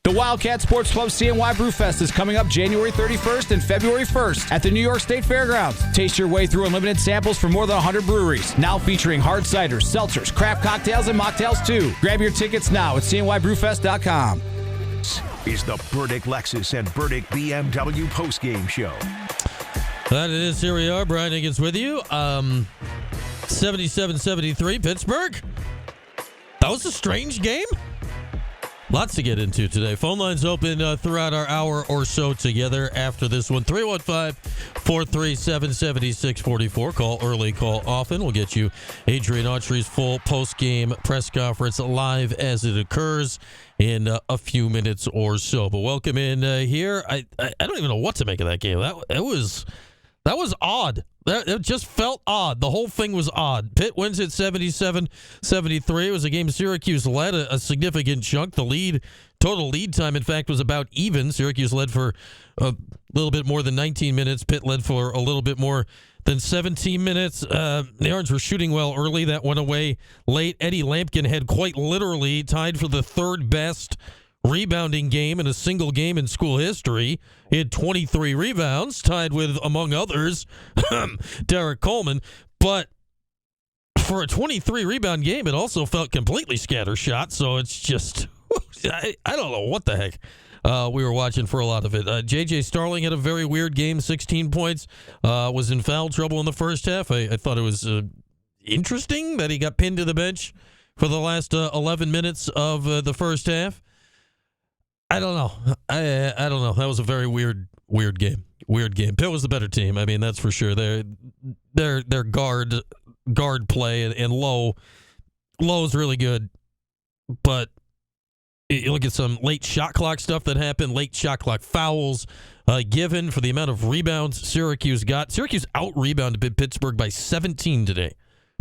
The Wildcat Sports Club CNY Brewfest is coming up January 31st and February 1st at the New York State Fairgrounds. Taste your way through unlimited samples from more than 100 breweries. Now featuring hard ciders, seltzers, craft cocktails, and mocktails too. Grab your tickets now at cnybrewfest.com. Is the Burdick Lexus and Burdick BMW postgame show. That it is. Here we are. Brian Higgins with you. 77-73 Pittsburgh. That was a strange game. Lots to get into today. Phone lines open throughout our hour or so together after this one. 315-437-7644. Call early, call often. We'll get you Adrian Autry's full post-game press conference live as it occurs in a few minutes or so. But welcome in here. I don't even know what to make of that game. That was odd. It just felt odd. The whole thing was odd. Pitt wins at 77-73. It was a game Syracuse led a significant chunk. The total lead time, in fact, was about even. Syracuse led for a little bit more than 19 minutes. Pitt led for a little bit more than 17 minutes. The Orange were shooting well early. That went away late. Eddie Lampkin had quite literally tied for the third best rebounding game in a single game in school history. He had 23 rebounds, tied with, among others, Derek Coleman. But for a 23 rebound game, it also felt completely scattershot. So it's just, I don't know what the heck we were watching for a lot of it. J.J. Starling had a very weird game, 16 points, was in foul trouble in the first half. I thought it was interesting that he got pinned to the bench for the last 11 minutes of the first half. I don't know. I don't know. That was a very weird game. Weird game. Pitt was the better team. I mean, that's for sure. Their guard play and Low's really good, but you look at some late shot clock stuff that happened. Late shot clock fouls given for the amount of rebounds Syracuse got. Syracuse out rebounded Pittsburgh by 17 today,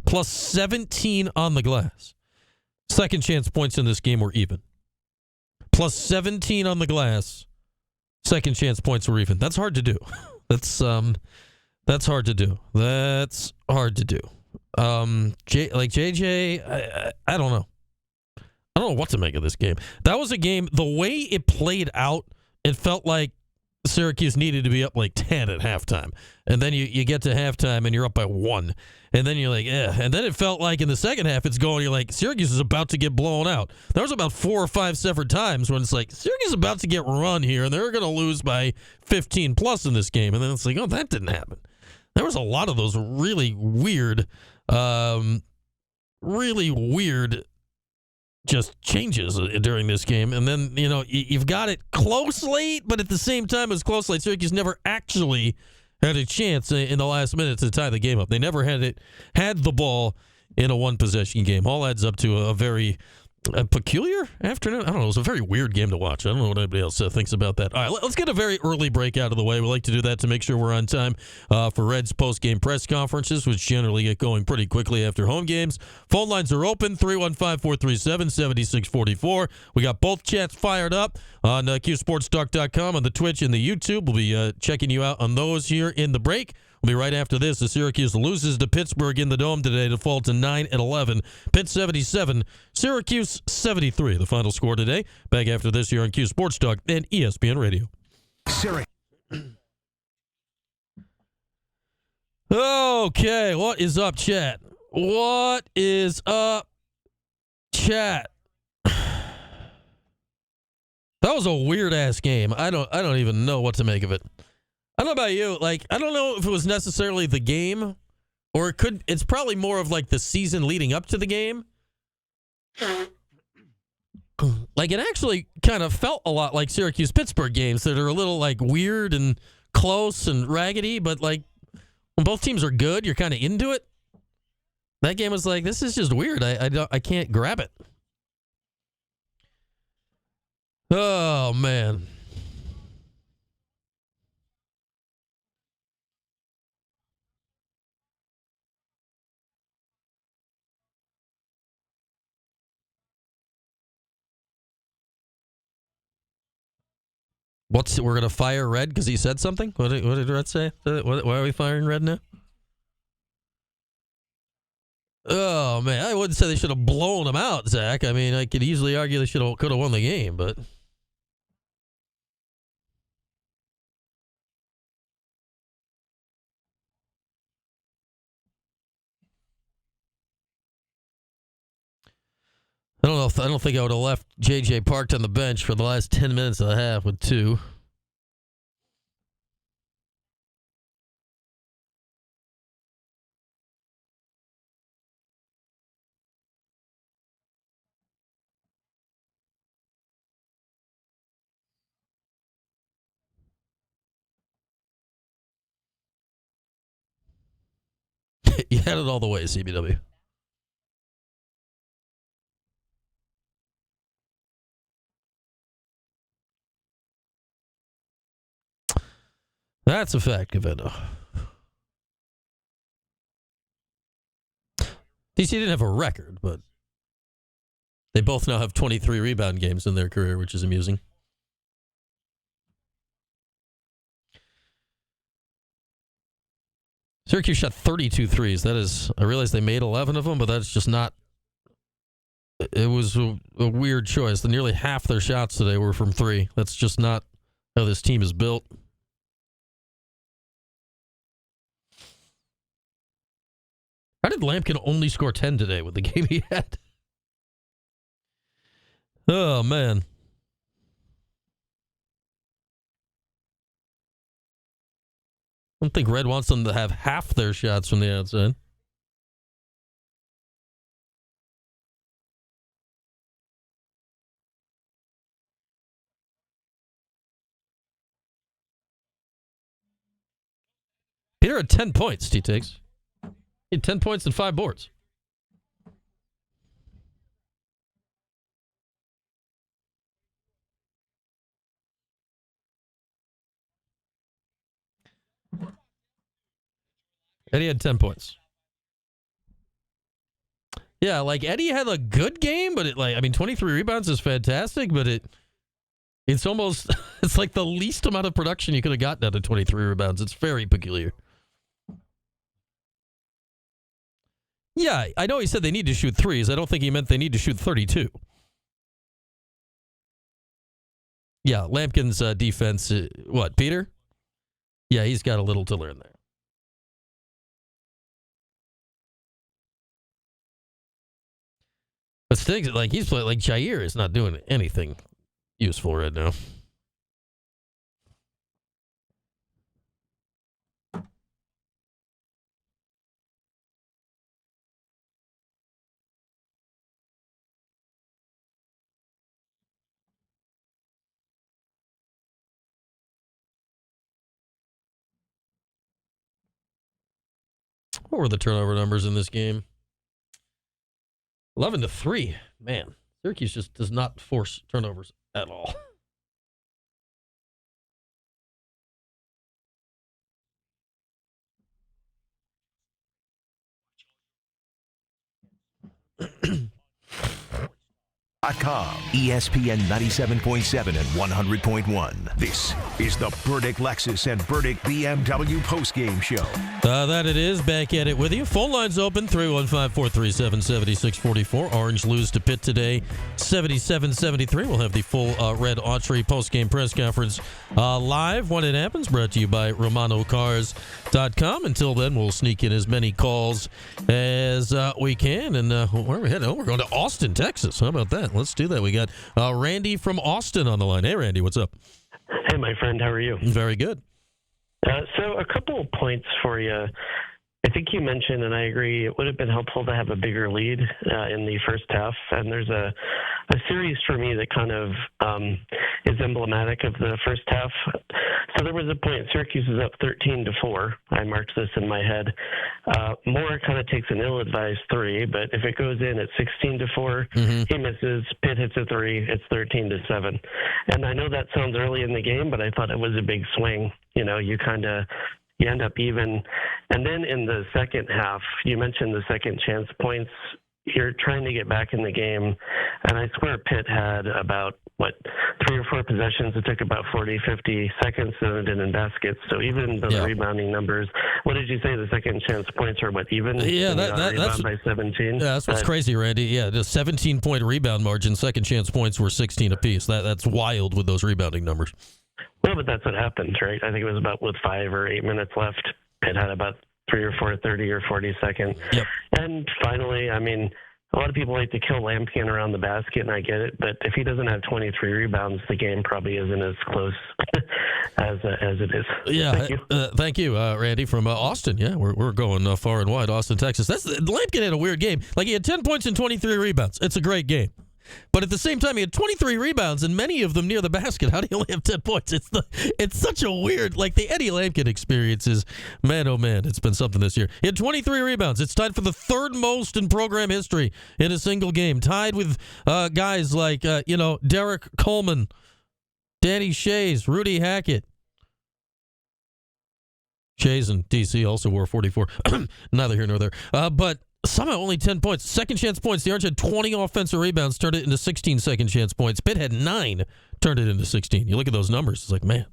plus 17 on the glass. Second chance points in this game were even. Plus 17 on the glass. Second chance points were even. That's hard to do. That's hard to do. That's hard to do. JJ, I don't know. I don't know what to make of this game. That was a game, the way it played out, it felt like Syracuse needed to be up like 10 at halftime. And then you get to halftime and you're up by 1. And then you're like, And then it felt like in the second half it's going, you're like, Syracuse is about to get blown out. There was about 4 or 5 separate times when it's like, Syracuse is about to get run here and they're going to lose by 15 plus in this game. And then it's like, oh, that didn't happen. There was a lot of those really weird just changes during this game. And then, you've got it close late, but at the same time as close late, Syracuse never actually had a chance in the last minute to tie the game up. They never had the ball in a one-possession game. All adds up to a very peculiar afternoon. I don't know. It was a very weird game to watch. I don't know what anybody else thinks about that. All right, let's get a very early break out of the way. We like to do that to make sure we're on time for Red's post-game press conferences, which generally get going pretty quickly after home games. Phone lines are open, 315-437-7644. We got both chats fired up on QSportsTalk.com, on the Twitch and the YouTube. We'll be checking you out on those here in the break. We'll be right after this as Syracuse loses to Pittsburgh in the Dome today to fall to 9-11. Pitt 77, Syracuse 73. The final score today. Back after this here on Q Sports Talk and ESPN Radio. Okay, what is up, chat? What is up, chat? That was a weird-ass game. I don't even know what to make of it. I don't know about you. I don't know if it was necessarily the game, or it's probably more of the season leading up to the game. It actually kind of felt a lot like Syracuse-Pittsburgh games that are a little weird and close and raggedy, but when both teams are good, you're kind of into it. That game was this is just weird. I can't grab it. Oh, man. We're going to fire Red because he said something? What did Red say? Why are we firing Red now? Oh, man. I wouldn't say they should have blown him out, Zach. I mean, I could easily argue they could have won the game, but I don't think I would have left JJ parked on the bench for the last 10 minutes of the half with 2. You had it all the way, CBW. That's a fact, Gavendo. DC didn't have a record, but they both now have 23 rebound games in their career, which is amusing. Syracuse shot 32 threes. That is, I realize they made 11 of them, but that's just not. It was a weird choice. Nearly half their shots today were from 3. That's just not how this team is built. How did Lampkin only score 10 today with the game he had? Oh, man. I don't think Red wants them to have half their shots from the outside. Peter had 10 points, T-Takes. He had 10 points and 5 boards. Eddie had 10 points. Yeah, like Eddie had a good game, but 23 rebounds is fantastic, but it's almost, it's like the least amount of production you could have gotten out of 23 rebounds. It's very peculiar. Yeah, I know he said they need to shoot threes. I don't think he meant they need to shoot 32. Yeah, Lampkin's defense, what, Peter? Yeah, he's got a little to learn there. But things like he's playing, like Jair is not doing anything useful right now. What were the turnover numbers in this game? 11-3. Man, Syracuse just does not force turnovers at all. ESPN 97.7 and 100.1. This is the Burdick Lexus and Burdick BMW postgame show. That it is. Back at it with you. Phone lines open, 315-437-7644. Orange lose to Pitt today, 77-73. We'll have the full Red Autry postgame press conference live when it happens, brought to you by RomanoCars.com. Until then, we'll sneak in as many calls as we can. And where are we heading? Oh, we're going to Austin, Texas. How about that? Let's do that. We got Randy from Austin on the line. Hey, Randy, what's up? Hey, my friend. How are you? Very good. So a couple of points for you. I think you mentioned, and I agree, it would have been helpful to have a bigger lead in the first half. And there's a series for me that kind of is emblematic of the first half. So there was a point, Syracuse is up 13-4. I marked this in my head. Moore kind of takes an ill-advised 3, but if it goes in at 16-4, he misses. Pitt hits a 3. It's 13-7. And I know that sounds early in the game, but I thought it was a big swing. You know, you end up even. And then in the second half, you mentioned the second chance points. You're trying to get back in the game. And I swear Pitt had about, 3 or 4 possessions. It took about 40, 50 seconds and it in baskets. So even those rebounding numbers, what did you say? The second chance points are even? Yeah, that's by 17. Yeah, that's what's crazy, Randy. Yeah, the 17-point rebound margin. Second chance points were 16 apiece. That's wild with those rebounding numbers. Well, but that's what happened, right? I think it was about with 5 or 8 minutes left. Pitt had about 3 or 4 30 or 40 seconds. Yep. And finally, I mean, a lot of people like to kill Lampkin around the basket, and I get it. But if he doesn't have 23 rebounds, the game probably isn't as close as it is. Yeah, thank you, Randy from Austin. Yeah, we're going far and wide, Austin, Texas. Lampkin had a weird game. Like, he had 10 points and 23 rebounds. It's a great game. But at the same time, he had 23 rebounds, and many of them near the basket. How do you only have 10 points? It's such a weird, like, the Eddie Lampkin experience is, man, oh man, it's been something this year. He had 23 rebounds. It's tied for the third most in program history in a single game, tied with guys like, Derek Coleman, Danny Shays, Rudy Hackett. Shays and DC also wore 44. Neither here nor there. But somehow only 10 points. Second chance points. The Orange had 20 offensive rebounds, turned it into 16 second chance points. Pitt had 9, turned it into 16. You look at those numbers, it's like, man,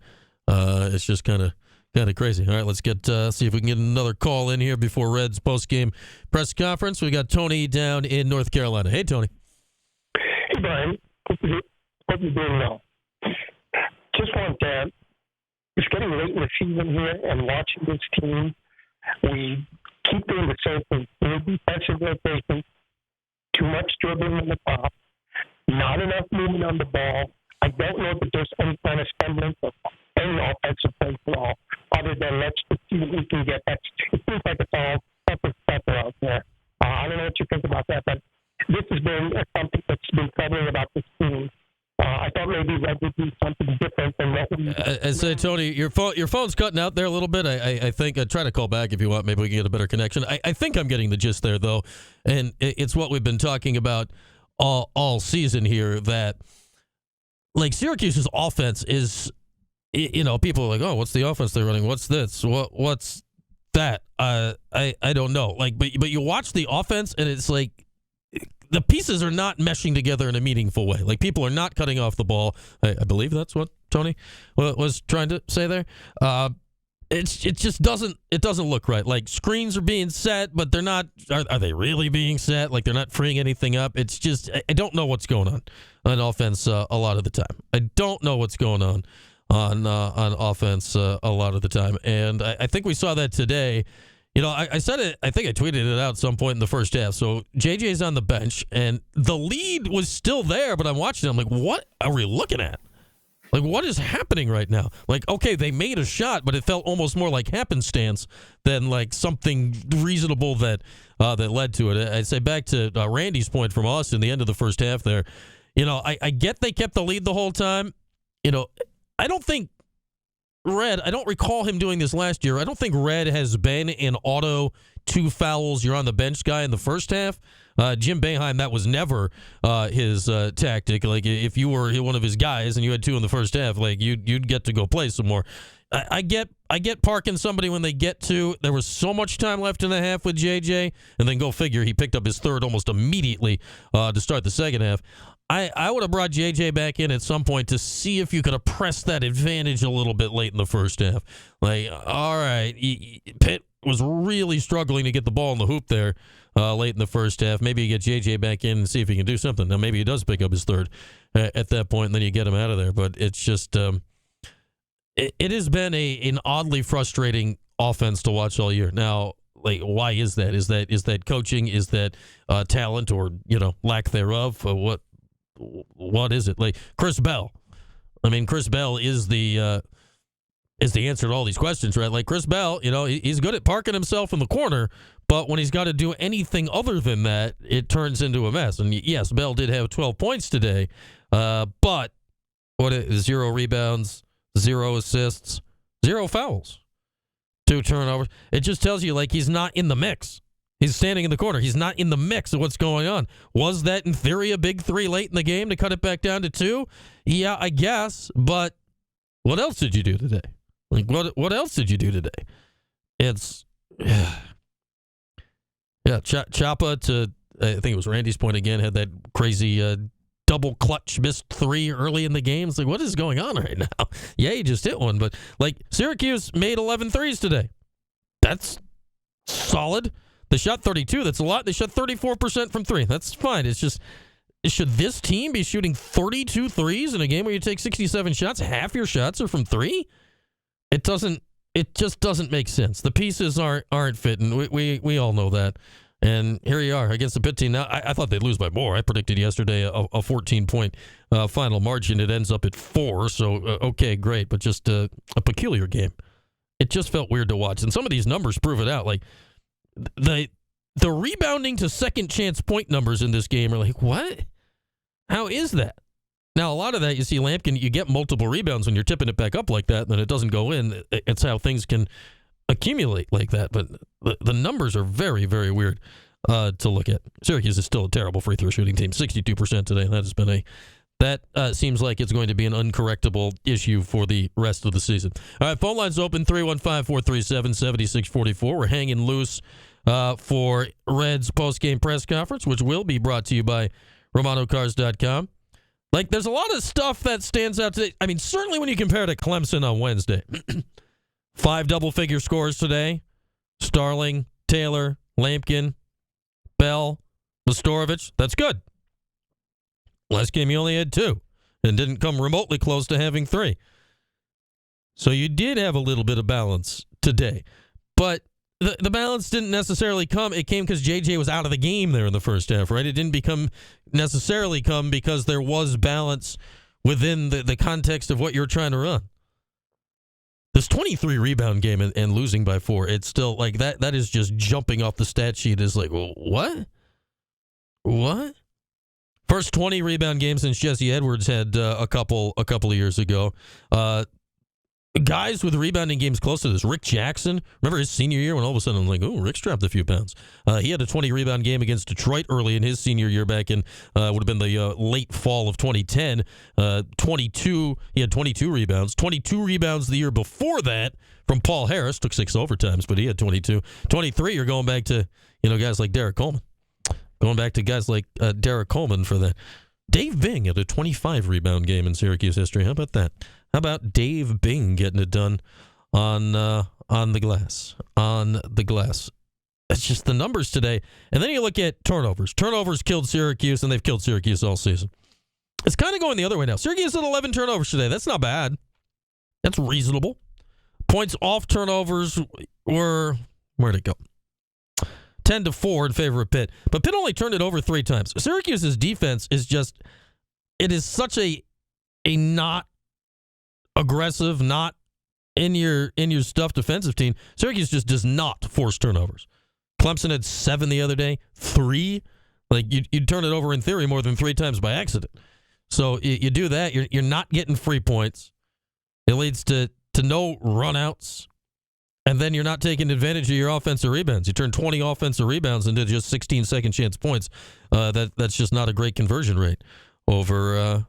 it's just kind of crazy. All right, let's get see if we can get another call in here before Red's post-game press conference. We got Tony down in North Carolina. Hey, Tony. Hey, Brian. Hope you're doing well. Just want to, it's getting late in the season here, and watching this team, we keep doing the same thing. Defensive rotation, too much dribbling in the top, not enough movement on the ball. I don't know that there's any kind of semblance of any offensive play at all, other than let's just see what we can get. It seems like it's all pepper out there. I don't know what you think about that, but this has been something that's been troubling about this team. I thought maybe Red would do something different than what we. I say, Tony, your phone's cutting out there a little bit. I think try to call back if you want. Maybe we can get a better connection. I think I'm getting the gist there, though, and it's what we've been talking about all season here. That, like, Syracuse's offense is, people are like, oh, what's the offense they're running? What's this? What's that? I don't know. Like, but you watch the offense, and it's like, the pieces are not meshing together in a meaningful way. Like, people are not cutting off the ball. I believe that's what Tony was trying to say there. It just doesn't look right. Like, screens are being set, but they're not. Are they really being set? Like, they're not freeing anything up. It's just, I don't know what's going on offense a lot of the time. I don't know what's going on offense a lot of the time, and I think we saw that today. I said it, I think I tweeted it out at some point in the first half. So JJ's on the bench, and the lead was still there, but I'm watching it. I'm like, what are we looking at? Like, what is happening right now? Like, okay, they made a shot, but it felt almost more like happenstance than like something reasonable that led to it. I'd say back to Randy's point from Austin, the end of the first half there. I get they kept the lead the whole time. I don't think Red, I don't recall him doing this last year. I don't think Red has been an auto 2 fouls, you're on the bench guy in the first half. Jim Boeheim, that was never his tactic. Like, if you were one of his guys and you had 2 in the first half, like, you'd get to go play some more. I get parking somebody when they get to. There was so much time left in the half with JJ, and then go figure, he picked up his third almost immediately to start the second half. I would have brought JJ back in at some point to see if you could have pressed that advantage a little bit late in the first half. Like, all right, Pitt was really struggling to get the ball in the hoop there late in the first half. Maybe you get JJ back in and see if he can do something. Now, maybe he does pick up his third at that point, and then you get him out of there. But it's just, it has been an oddly frustrating offense to watch all year. Now, like, why is that? Is that coaching? Is that talent or lack thereof? What is it? Like, Chris Bell. I mean, Chris Bell is the answer to all these questions, right? Like, Chris Bell, he's good at parking himself in the corner, but when he's got to do anything other than that, it turns into a mess. And yes, Bell did have 12 points today, but 0 rebounds, 0 assists, 0 fouls, 2 turnovers. It just tells you, like, he's not in the mix. He's standing in the corner. He's not in the mix of what's going on. Was that, in theory, a big 3 late in the game to cut it back down to 2? Yeah, I guess. But what else did you do today? Like, what else did you do today? It's, Chapa to, I think it was Randy's point again, had that crazy double clutch missed 3 early in the game. It's like, what is going on right now? Yeah, he just hit one. But, like, Syracuse made 11 threes today. That's solid. They shot 32. That's a lot. They shot 34% from 3. That's fine. It's just, should this team be shooting 32 threes in a game where you take 67 shots? Half your shots are from 3? It just doesn't make sense. The pieces aren't fitting. We all know that. And here you are against the Pitt team. Now, I thought they'd lose by more. I predicted yesterday a 14-point final margin. It ends up at 4, so okay, great, but just a peculiar game. It just felt weird to watch. And some of these numbers prove it out. Like, the rebounding to second chance point numbers in this game are like, what? How is that? Now, a lot of that, you see, Lampkin, you get multiple rebounds when you're tipping it back up like that, and then it doesn't go in. It's how things can accumulate like that. But the numbers are very, very weird to look at. Syracuse is still a terrible free throw shooting team, 62% today. That has been that seems like it's going to be an uncorrectable issue for the rest of the season. All right, phone lines open, 315-437-7644. We're hanging loose for Reds post-game press conference, which will be brought to you by RomanoCars.com. Like, there's a lot of stuff that stands out today. I mean, certainly when you compare to Clemson on Wednesday. 5 double-figure scores today. Starling, Taylor, Lampkin, Bell, Mastorovich. That's good. Last game you only had 2 and didn't come remotely close to having 3. So you did have a little bit of balance today. But the balance didn't necessarily come. It came because JJ was out of the game there in the first half, right? It didn't necessarily come because there was balance within the context of what you're trying to run. This 23 rebound game and losing by 4, it's still like that is just jumping off the stat sheet is like, well, what? What? First 20 rebound games since Jesse Edwards had a couple of years ago. Guys with rebounding games close to this. Rick Jackson, remember his senior year when all of a sudden I'm like, oh, Rick's dropped a few pounds. He had a 20 rebound game against Detroit early in his senior year back in would have been the late fall of 2010. He had 22 rebounds. 22 rebounds the year before that from Paul Harris. Took 6 overtimes, but he had 22. 23, you're going back to guys like Derek Coleman. Going back to guys like Derek Coleman for that. Dave Bing had a 25 rebound game in Syracuse history. How about that? How about Dave Bing getting it done on the glass? On the glass. It's just the numbers today. And then you look at turnovers. Turnovers killed Syracuse, and they've killed Syracuse all season. It's kind of going the other way now. Syracuse had 11 turnovers today. That's not bad. That's reasonable. Points off turnovers were, where'd it go? 10-4 in favor of Pitt. But Pitt only turned it over 3 times. Syracuse's defense is just, it is such a not aggressive, not in your stuff defensive team. Syracuse just does not force turnovers. Clemson had 7 the other day, 3. Like, you'd turn it over in theory more than 3 times by accident. So you do that, you're not getting free points. It leads to no runouts. And then you're not taking advantage of your offensive rebounds. You turn 20 offensive rebounds into just 16 second chance points. That's just not a great conversion rate over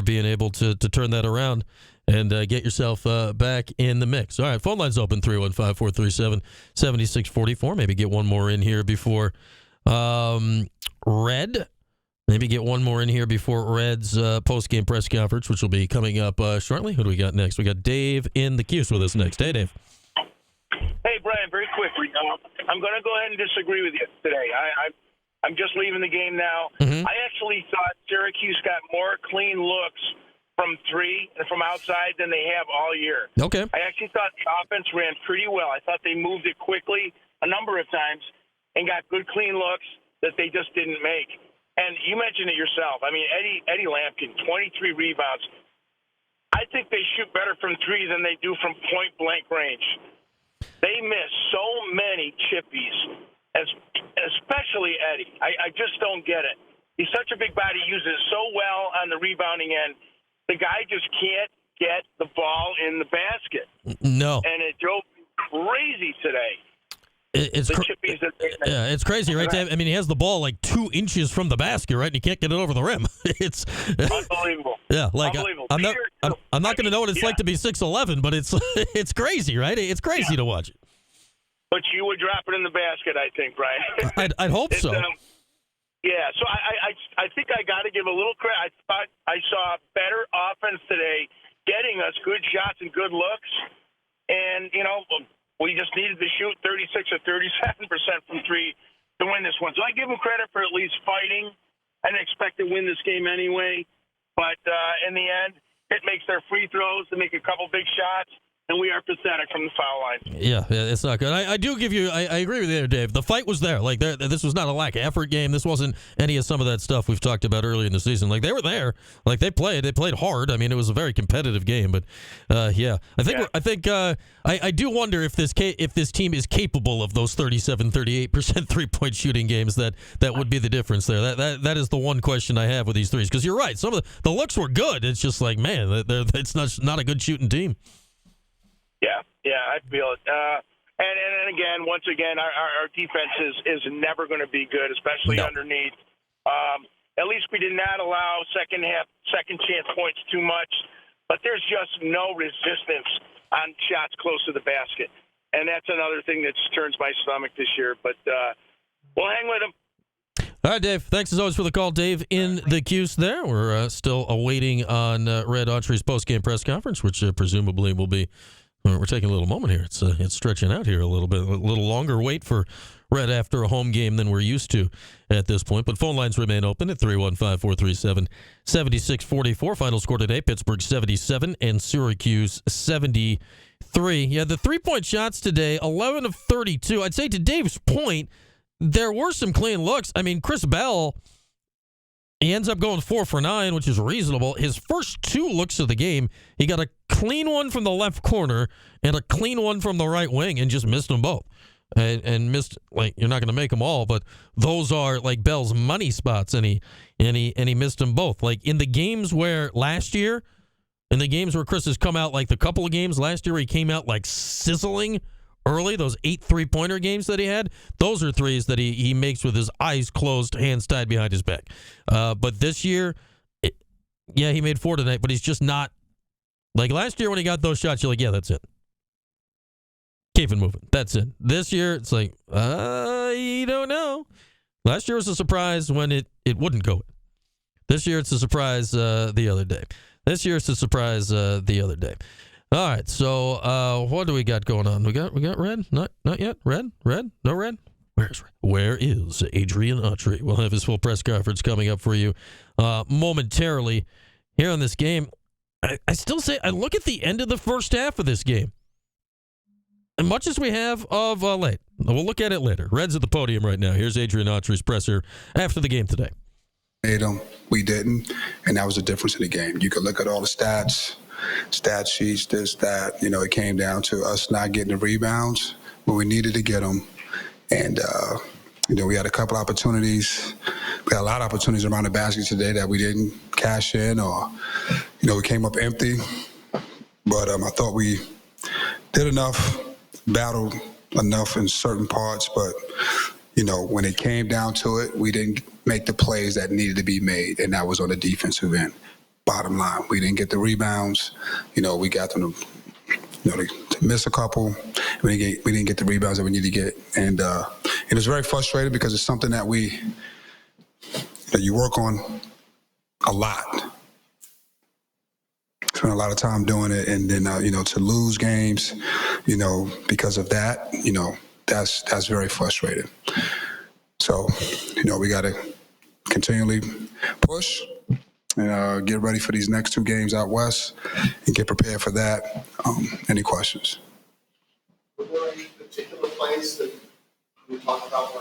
being able to turn that around and get yourself back in the mix. All right, phone line's open, 315-437-7644. Maybe get one more in here before Red. Maybe get one more in here before Red's post-game press conference, which will be coming up shortly. Who do we got next? We got Dave in the Cuse with us next. Hey, Dave. Hey, Brian, very quickly. I'm going to go ahead and disagree with you today. I'm just leaving the game now. Mm-hmm. I actually thought Syracuse got more clean looks from 3 and from outside than they have all year. Okay. I actually thought the offense ran pretty well. I thought they moved it quickly a number of times and got good clean looks that they just didn't make. And you mentioned it yourself. I mean, Eddie Lampkin, 23 rebounds. I think they shoot better from 3 than they do from point-blank range. They miss so many chippies, especially Eddie. I just don't get it. He's such a big body, uses it so well on the rebounding end. The guy just can't get the ball in the basket. No. And it drove me crazy today. It's crazy, right? I mean, he has the ball like 2 inches from the basket, right? And he can't get it over the rim. It's unbelievable. Yeah, like unbelievable. I'm not going to know what it's like to be 6'11", but it's crazy, right? It's crazy to watch it. But you would drop it in the basket, I think, Brian. I'd hope so. Yeah, so I think I got to give a little credit. I thought I saw better offense today, getting us good shots and good looks, and we just needed to shoot 36 or 37% from 3 to win this one. So I give them credit for at least fighting. I didn't expect to win this game anyway. But in the end, it makes their free throws. They make a couple big shots. and we are pathetic from the foul line. Yeah, it's not good. I do give you, I agree with you there, Dave. The fight was there. Like, this was not a lack of effort game. This wasn't any of some of that stuff we've talked about earlier in the season. Like, they were there. Like, they played hard. I mean, it was a very competitive game. But yeah, I do wonder if this team is capable of those 37-38% 3-point shooting games. That would be the difference there. That is the one question I have with these threes. Because you're right, some of the looks were good. It's just like, man, it's not a good shooting team. Yeah, I feel it. And again, once again, our defense is never going to be good, especially underneath. At least we did not allow second chance points too much, but there's just no resistance on shots close to the basket, and that's another thing that just turns my stomach this year. But we'll hang with them. All right, Dave. Thanks as always for the call, Dave. In the Cuse there, we're still awaiting on Red Autry's post-game press conference, which presumably will be. We're taking a little moment here. It's stretching out here a little bit, a little longer wait for Red after a home game than we're used to at this point. But phone lines remain open at 315-437-7644. Final score today, Pittsburgh 77 and Syracuse 73. Yeah, the 3-point shots today, 11 of 32. I'd say to Dave's point, there were some clean looks. I mean, Chris Bell, he ends up going 4 for 9, which is reasonable. His first 2 looks of the game, he got a clean one from the left corner and a clean one from the right wing and just missed them both. And missed, like, you're not going to make them all, but those are like Bell's money spots, and he missed them both. Like in the games where last year, in the games where Chris has come out, like the couple of games last year where he came out like sizzling early, those 8 3-pointer games that he had, those are threes that he makes with his eyes closed, hands tied behind his back. But this year, he made 4 tonight, but he's just not. Like last year when he got those shots, you're like, yeah, that's it. Keep it moving. That's it. This year, it's like, you don't know. Last year was a surprise when it wouldn't go. This year, it's a surprise the other day. This year, it's a surprise the other day. All right, so what do we got going on? We got Red? Not yet? Red? No Red? Where is Adrian Autry? We'll have his full press conference coming up for you momentarily here on this game. I still say, I look at the end of the first half of this game. And much as we have of late, we'll look at it later. Red's at the podium right now. Here's Adrian Autry's presser after the game today. Made them, we didn't, and that was the difference in the game. You could look at all the stat sheets, this, that. You know, it came down to us not getting the rebounds when we needed to get them. And, we had a couple opportunities. We had a lot of opportunities around the basket today that we didn't cash in, or, we came up empty. But I thought we did enough, battled enough in certain parts. But, when it came down to it, we didn't make the plays that needed to be made, and that was on the defensive end. Bottom line, we didn't get the rebounds. We got them to miss a couple. We didn't get the rebounds that we needed to get, and it was very frustrating because it's something that you work on a lot. Spend a lot of time doing it, and then to lose games, because of that, that's very frustrating. So, we got to continually push and get ready for these next 2 games out west and get prepared for that. Any questions? Were there any particular plays that we talked about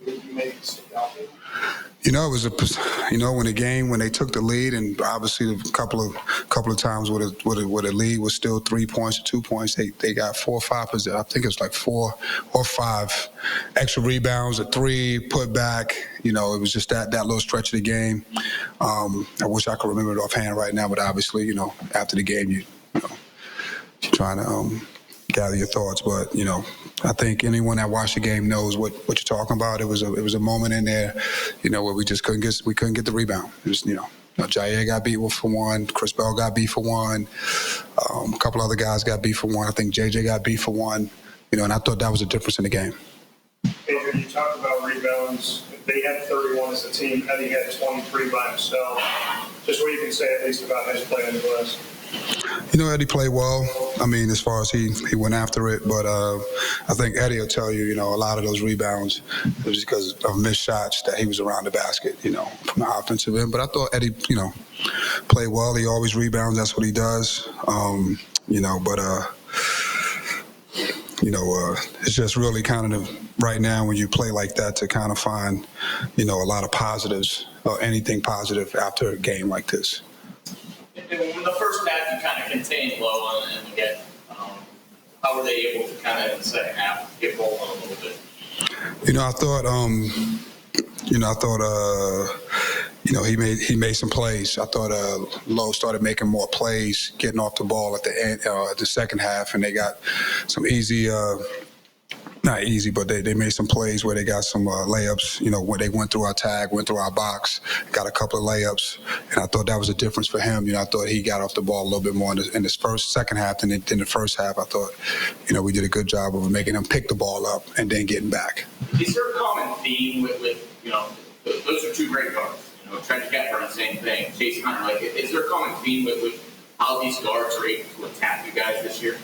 you made stick out there? It was when they took the lead, and obviously a couple of times where the lead was still 3 points or 2 points, they got 4 or 5. I think it was like 4 or 5 extra rebounds, a 3 put back. It was just that little stretch of the game. I wish I could remember it offhand right now, but obviously, after the game, you're trying to gather your thoughts. But I think anyone that watched the game knows what you're talking about. It was a moment in there, where we just couldn't get the rebound. It was, Jair got beat for 1. Chris Bell got beat for 1. A couple other guys got beat for 1. I think JJ got beat for 1. And I thought that was the difference in the game. Adrian, you talked about rebounds. They had 31 as a team. Eddie had 23 by himself. Just what you can say at least about his play in the West. Eddie played well. As far as he went after it, but I think Eddie will tell you, a lot of those rebounds was because of missed shots that he was around the basket, from the offensive end. But I thought Eddie, played well. He always rebounds. That's what he does. But it's just really kind of right now when you play like that to kind of find, a lot of positives or anything positive after a game like this. In the first half, you kind of contained low and get. How were they able to kind of in the second half get rolling a little bit? I thought he made some plays. I thought Lowe started making more plays, getting off the ball at the end, the second half, and they got some easy. Not easy, but they made some plays where they got some layups, where they went through our tag, went through our box, got a couple of layups, and I thought that was a difference for him. I thought he got off the ball a little bit more in this second half than in the first half. I thought, we did a good job of making him pick the ball up and then getting back. Is there a common theme with those are two great guards, Trent Kepler and the same thing, Chase Hunter, is there a common theme with how these guards are able to attack you guys this year?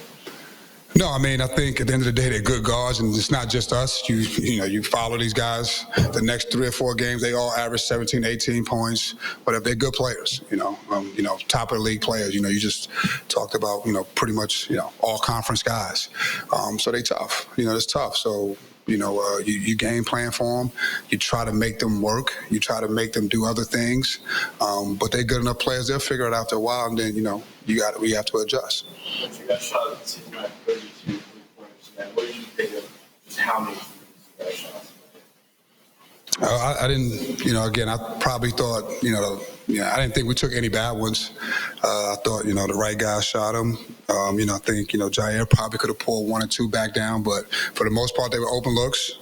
No, I think at the end of the day, they're good guards, and it's not just us. You follow these guys. The next 3 or 4 games, they all average 17, 18 points. But if they're good players, top of the league players, you just talked about, pretty much, all conference guys. So they tough. It's tough. So, you game plan for them. You try to make them work. You try to make them do other things. But they're good enough players. They'll figure it out after a while, and then, we have to adjust. You got shot at the season at 32 3-pointers. What did you think of just how many shots? I didn't, again, I probably thought, I didn't think we took any bad ones. I thought, the right guy shot him. I think, Jair probably could have pulled 1 or 2 back down, but for the most part, they were open looks.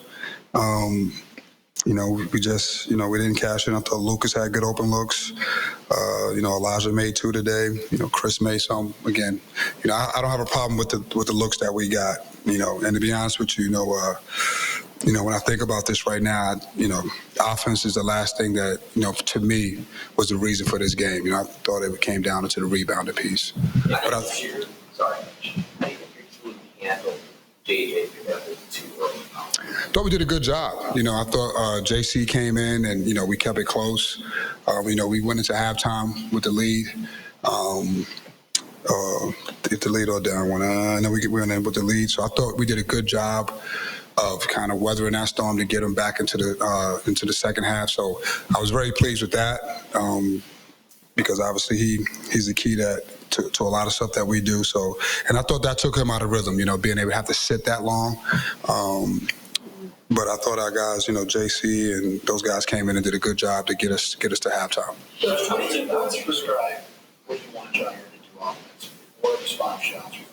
We just, we didn't cash in. I thought Lucas had good open looks. Elijah made 2 today. Chris made some. Again, I don't have a problem with the looks that we got. And to be honest with you, when I think about this right now, offense is the last thing that, to me, was the reason for this game. I thought it came down to the rebounding piece. But how do you think your team handled JJ too early? I thought we did a good job. I thought JC came in and, we kept it close. We went into halftime with the lead. If the lead or down one, and then we went in with the lead. So I thought we did a good job of kind of weathering that storm to get them back into the second half. So I was very pleased with that because obviously he's the key to a lot of stuff that we do. So, and I thought that took him out of rhythm, being able to have to sit that long. But I thought our guys, JC and those guys came in and did a good job to get us to halftime. How would you describe what you want Jair to do offense? What are the spot shots? You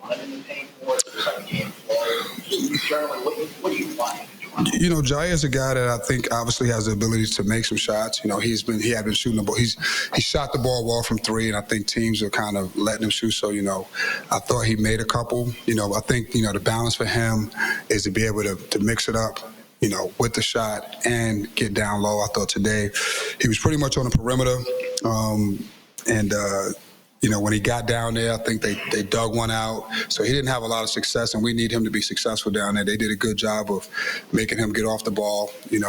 want him in the paint more? Is there a game flow? Generally, what do you want him to do? Jair is a guy that I think obviously has the ability to make some shots. He had been shooting the ball. He shot the ball well from 3, and I think teams are kind of letting him shoot. So, I thought he made a couple. I think, the balance for him is to be able to mix it up, with the shot and get down low. I thought today he was pretty much on the perimeter. When he got down there, I think they dug one out. So he didn't have a lot of success, and we need him to be successful down there. They did a good job of making him get off the ball, when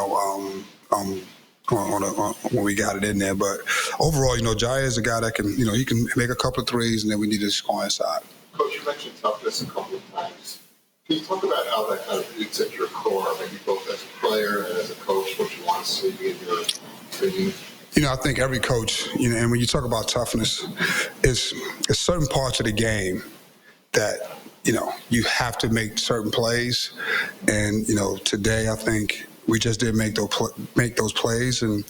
we got it in there. But overall, Jair is a guy that can, he can make a couple of threes, and then we need to score inside. Coach, you mentioned toughness a couple of times. Can you talk about how that kind of eats at your core, maybe both as a player and as a coach, what you want to see in your team? I think every coach, and when you talk about toughness, it's certain parts of the game that, you have to make certain plays. And, today I think we just didn't make those plays. And,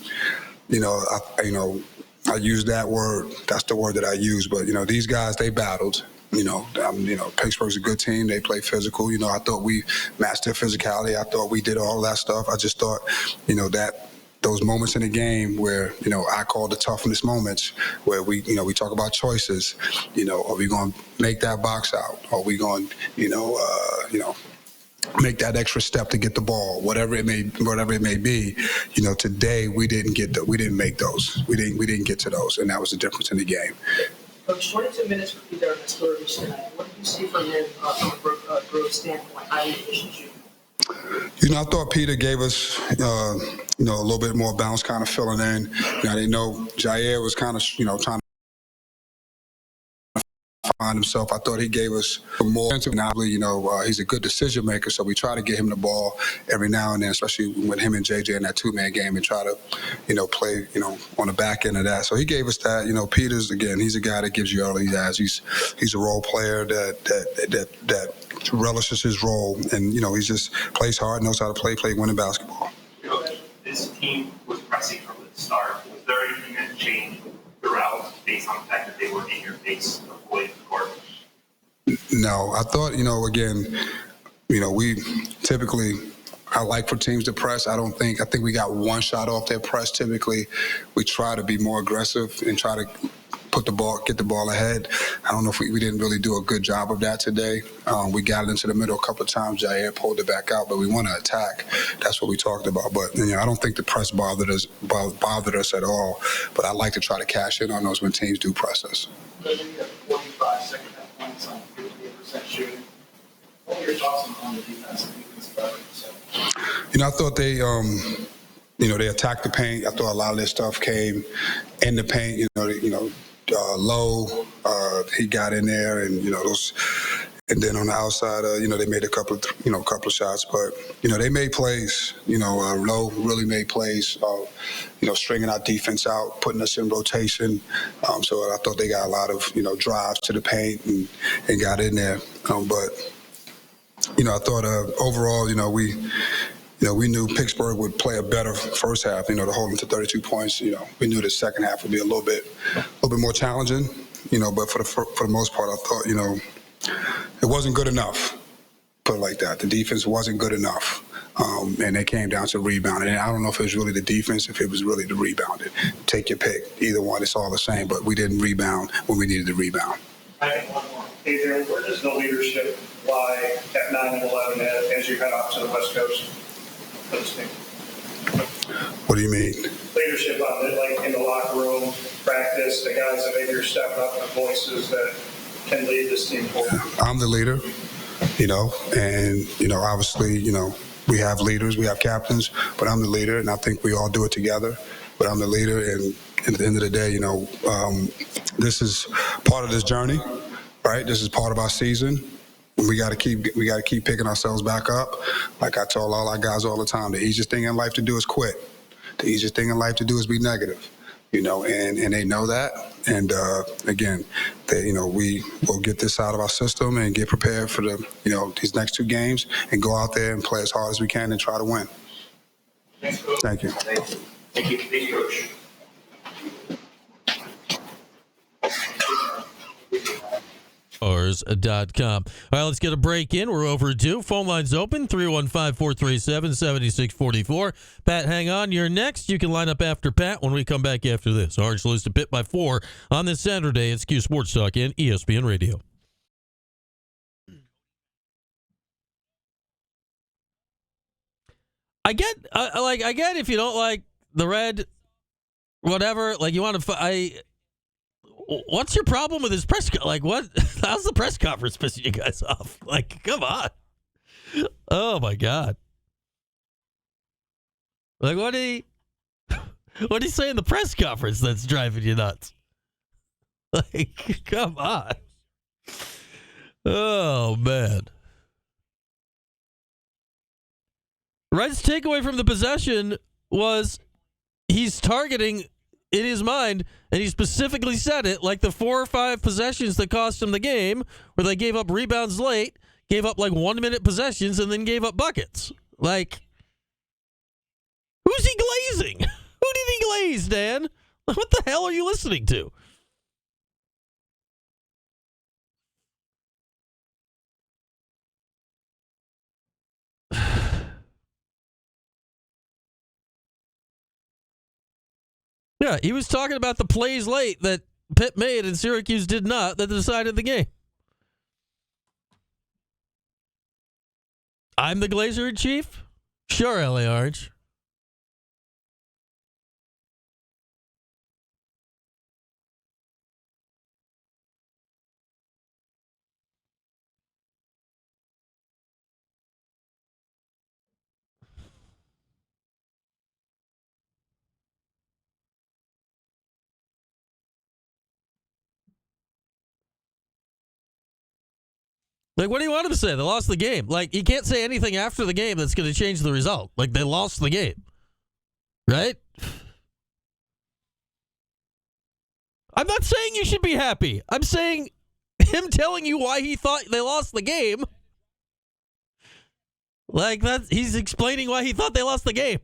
I use that word. That's the word that I use. But, these guys, they battled. Pittsburgh's a good team. They play physical. I thought we matched their physicality. I thought we did all that stuff. I just thought, that those moments in the game where, I call the toughness moments where we talk about choices, are we going to make that box out? Are we going to, make that extra step to get the ball, whatever it may be. Today we didn't make those. We didn't get to those, and that was the difference in the game. Coach, 22 minutes for Peter Nestorius tonight. What did you see from him from a growth standpoint? Highly efficient shooting. I thought Peter gave us, a little bit more bounce, kind of filling in. I didn't know Jair was kind of, trying to behind himself. I thought he gave us more. He's a good decision maker, so we try to get him the ball every now and then, especially when him and JJ in that two-man game, and try to, play, on the back end of that. So he gave us that. Peters, again, he's a guy that gives you all he has. He's a role player that relishes his role, and he just plays hard, knows how to play winning basketball. This team was pressing from the start. Was there anything that changed throughout based on the fact that they were in your face avoiding the court? No, I thought, again, we typically, I like for teams to press. I think we got one shot off their press. Typically, we try to be more aggressive and try to get the ball ahead. I don't know if we didn't really do a good job of that today. We got it into the middle a couple of times. Jair pulled it back out, but we want to attack. That's what we talked about. But I don't think the press bothered us at all. But I like to try to cash in on those when teams do press us. You have 45 second half points on 58% shooting. What were your thoughts on the defensive effort? I thought they they attacked the paint. I thought a lot of their stuff came in the paint. Low, he got in there, and those, and then on the outside, they made a couple of shots, but they made plays. Low really made plays. Stringing our defense out, putting us in rotation. So I thought they got a lot of drives to the paint and got in there. But I thought overall, we knew Pittsburgh would play a better first half, to hold them to 32 points. We knew the second half would be a little bit more challenging, but for the most part, I thought, it wasn't good enough, put it like that. The defense wasn't good enough, and they came down to rebounding. And I don't know if it was really the defense, if it was really the rebounding. Take your pick. Either one, it's all the same, but we didn't rebound when we needed to rebound. I think one more. Adrian, where does the leadership lie at 9 and 11 as you head off to the West Coast? What do you mean? Leadership on it, like in the locker room, practice, the guys that maybe are stepping up, the voices that can lead this team forward. I'm the leader, and obviously, we have leaders, we have captains, but I'm the leader, and I think we all do it together. But I'm the leader, and at the end of the day, this is part of this journey, right? This is part of our season. We got to keep picking ourselves back up. Like I told all our guys all the time, the easiest thing in life to do is quit. The easiest thing in life to do is be negative, and they know that. And again, we will get this out of our system and get prepared for these next two games and go out there and play as hard as we can and try to win. Thanks, Coach. Thank you. Thank you. Thank you. Thank you, Coach. Cars.com. All right, let's get a break in. We're overdue. Phone lines open, 315-437-7644. Pat, hang on. You're next. You can line up after Pat when we come back after this. Orange lose to Pitt by 4 on this Saturday at Cuse Sports Talk and ESPN Radio. I get if you don't like the red, whatever, like you want to what's your problem with his press? What? How's the press conference pissing you guys off? Come on. Oh, my God. What did he say in the press conference that's driving you nuts? Come on. Oh, man. Red's takeaway from the possession was he's targeting in his mind, and he specifically said it, like the 4 or 5 possessions that cost him the game, where they gave up rebounds late, gave up 1-minute possessions, and then gave up buckets. Who's he glazing? Who did he glaze, Dan? What the hell are you listening to? Yeah, he was talking about the plays late that Pitt made and Syracuse did not that decided the game. I'm the Glazer in chief? Sure, LA Orange. Like, what do you want him to say? They lost the game. Like, you can't say anything after the game that's going to change the result. Like, they lost the game. Right? I'm not saying you should be happy. I'm saying him telling you why he thought they lost the game. Like, he's explaining why he thought they lost the game.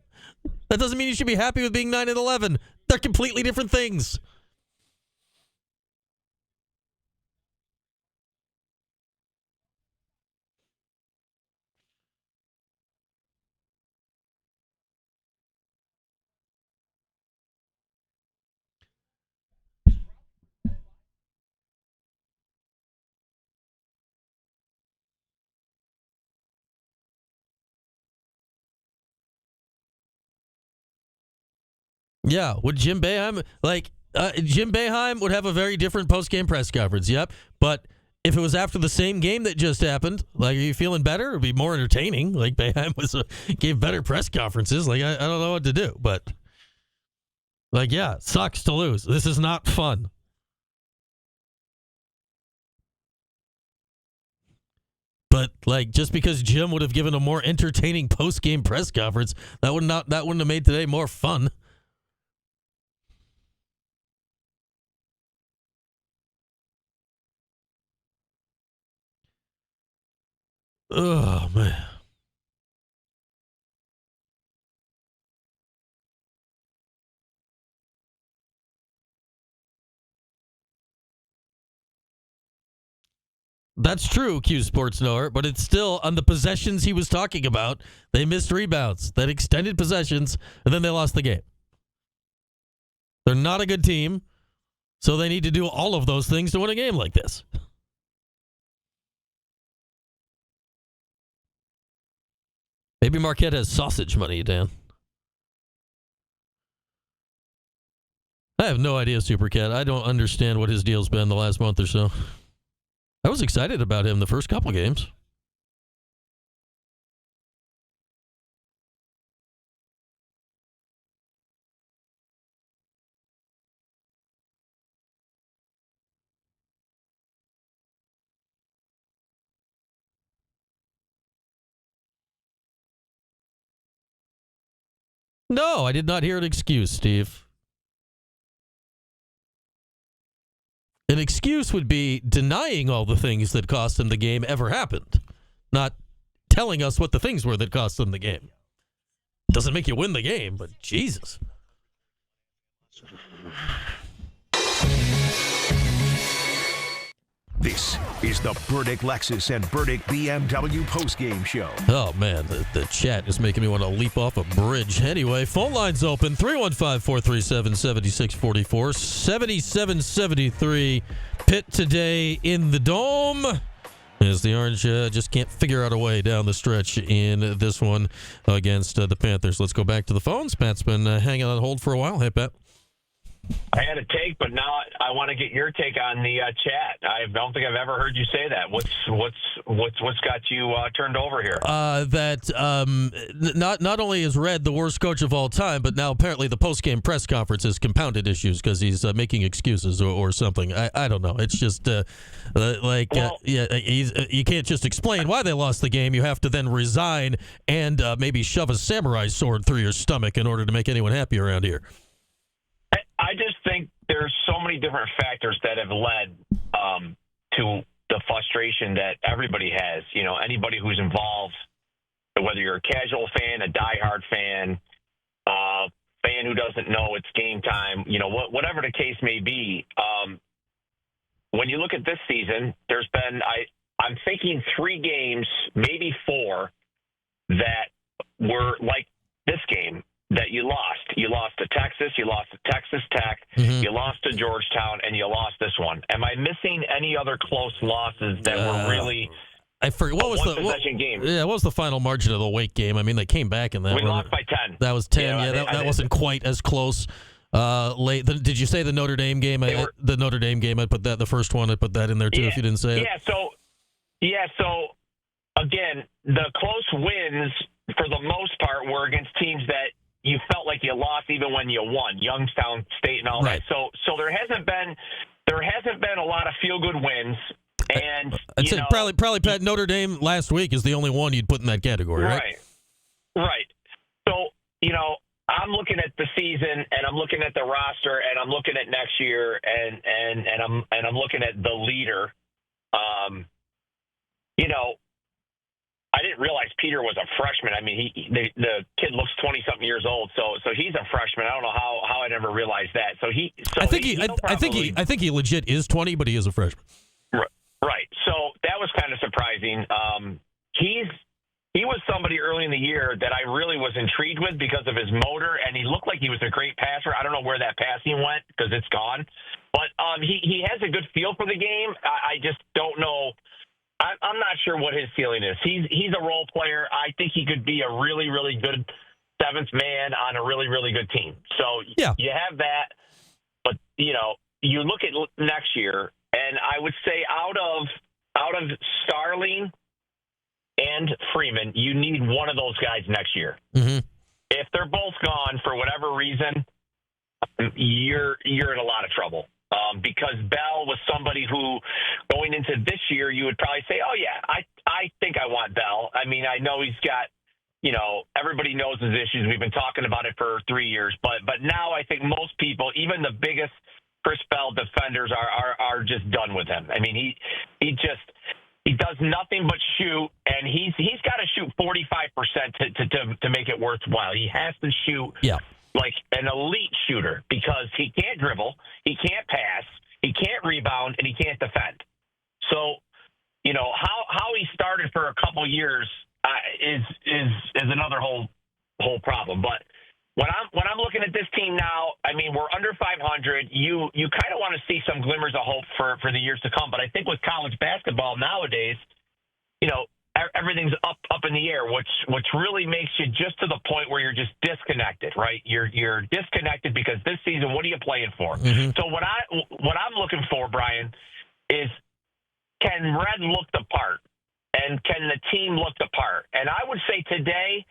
That doesn't mean you should be happy with being 9-11. They're completely different things. Yeah, would Jim Boeheim, Jim Boeheim would have a very different post-game press conference, yep. But if it was after the same game that just happened, like, are you feeling better? It would be more entertaining. Like, Boeheim gave better press conferences. Like, I don't know what to do. But, like, yeah, sucks to lose. This is not fun. But, like, just because Jim would have given a more entertaining post-game press conference, that wouldn't have made today more fun. Oh, man. That's true, Cuse Sports Knower, but it's still on the possessions he was talking about. They missed rebounds, that extended possessions, and then they lost the game. They're not a good team, so they need to do all of those things to win a game like this. Maybe Marquette has sausage money, Dan. I have no idea, Supercat. I don't understand what his deal's been the last month or so. I was excited about him the first couple games. No, I did not hear an excuse, Steve. An excuse would be denying all the things that cost him the game ever happened, not telling us what the things were that cost him the game. Doesn't make you win the game, but Jesus. This is the Burdick Lexus and Burdick BMW postgame show. Oh, man, the chat is making me want to leap off a bridge. Anyway, phone lines open, 315-437-7644, 77-73. Pitt today in the Dome, as the Orange just can't figure out a way down the stretch in this one against the Panthers. Let's go back to the phones. Pat's been hanging on hold for a while. Hey, Pat. I had a take, but now I want to get your take on the chat. I don't think I've ever heard you say that. What's got you turned over here? Not only is Red the worst coach of all time, but now apparently the post-game press conference has compounded issues because he's making excuses or something. I don't know. It's just you can't just explain why they lost the game. You have to then resign and maybe shove a samurai sword through your stomach in order to make anyone happy around here. I just think there's so many different factors that have led to the frustration that everybody has. You know, anybody who's involved, whether you're a casual fan, a diehard fan, fan who doesn't know it's game time, you know, whatever the case may be. When you look at this season, there's been, I'm thinking 3 games, maybe 4, that were like this game. That you lost. You lost to Texas, you lost to Texas Tech, you lost to Georgetown, and you lost this one. Am I missing any other close losses that were really I forget what was the possession game? Yeah, what was the final margin of the Wake game? I mean, they came back in that. We lost by 10. That was 10. Yeah, that wasn't quite as close. Late. Did you say the Notre Dame game? The Notre Dame game. I put that the first one. I put that in there too. Yeah, if you didn't say it. So again, the close wins for the most part were against teams that you felt like you lost even when you won, Youngstown State and all that. So there hasn't been a lot of feel good wins, and I'd say probably Pat, Notre Dame last week is the only one you'd put in that category, right? Right. So, I'm looking at the season, and I'm looking at the roster, and I'm looking at next year, and I'm looking at the leader. I didn't realize Peter was a freshman. I mean, the kid looks 20-something years old, so he's a freshman. I don't know how I never realized that. I think he legit is 20, but he is a freshman. Right. So that was kind of surprising. He was somebody early in the year that I really was intrigued with because of his motor, and he looked like he was a great passer. I don't know where that passing went because it's gone, but he has a good feel for the game. I just don't know. I'm not sure what his ceiling is. He's a role player. I think he could be a really, really good seventh man on a really, really good team. So you have that, but you look at next year, and I would say out of Starling and Freeman, you need one of those guys next year. Mm-hmm. If they're both gone for whatever reason, you're in a lot of trouble. Because Bell was somebody who, going into this year, you would probably say, oh, yeah, I think I want Bell. I mean, I know he's got, everybody knows his issues. We've been talking about it for 3 years. But now I think most people, even the biggest Chris Bell defenders, are just done with him. I mean, he does nothing but shoot, and he's got to shoot 45% to make it worthwhile. He has to shoot. Yeah. Like an elite shooter, because he can't dribble, he can't pass, he can't rebound, and he can't defend. So, how he started for a couple years is another whole problem. But when I'm looking at this team now, I mean, we're under 500. You kind of want to see some glimmers of hope for the years to come. But I think with college basketball nowadays, everything's up in the air, which really makes you just to the point where you're just disconnected, right? You're disconnected because this season, what are you playing for? Mm-hmm. So what I'm looking for, Brian, is can Red look the part, and can the team look the part? And I would say today,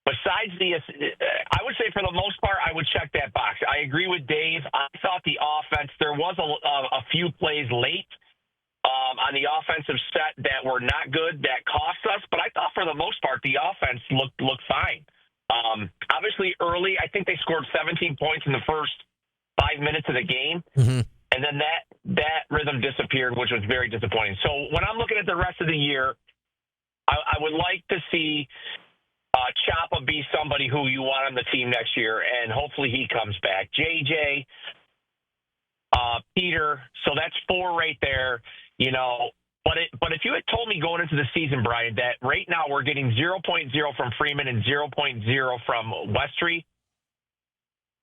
besides I would say for the most part, I would check that box. I agree with Dave. I thought the offense, there was a few plays late on the offensive set that were not good, that cost us. But I thought for the most part, the offense looked fine. Obviously, early, I think they scored 17 points in the first 5 minutes of the game. Mm-hmm. And then that rhythm disappeared, which was very disappointing. So when I'm looking at the rest of the year, I would like to see Chapa be somebody who you want on the team next year, and hopefully he comes back. JJ, Peter, so that's 4 right there. But if you had told me going into the season, Brian, that right now we're getting 0.0 from Freeman and 0.0 from Westry,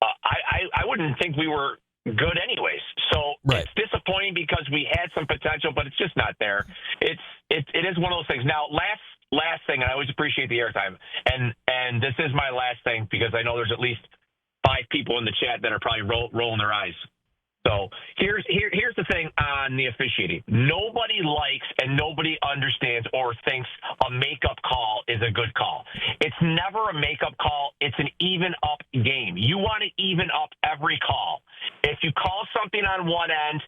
I wouldn't think we were good anyways. So It's disappointing because we had some potential, but it's just not there. It is one of those things. Now, last thing, and I always appreciate the airtime, and this is my last thing because I know there's at least 5 people in the chat that are probably rolling their eyes. So here's the thing on the officiating. Nobody likes and nobody understands or thinks a makeup call is a good call. It's never a makeup call. It's an even up game. You want to even up every call. If you call something on one end,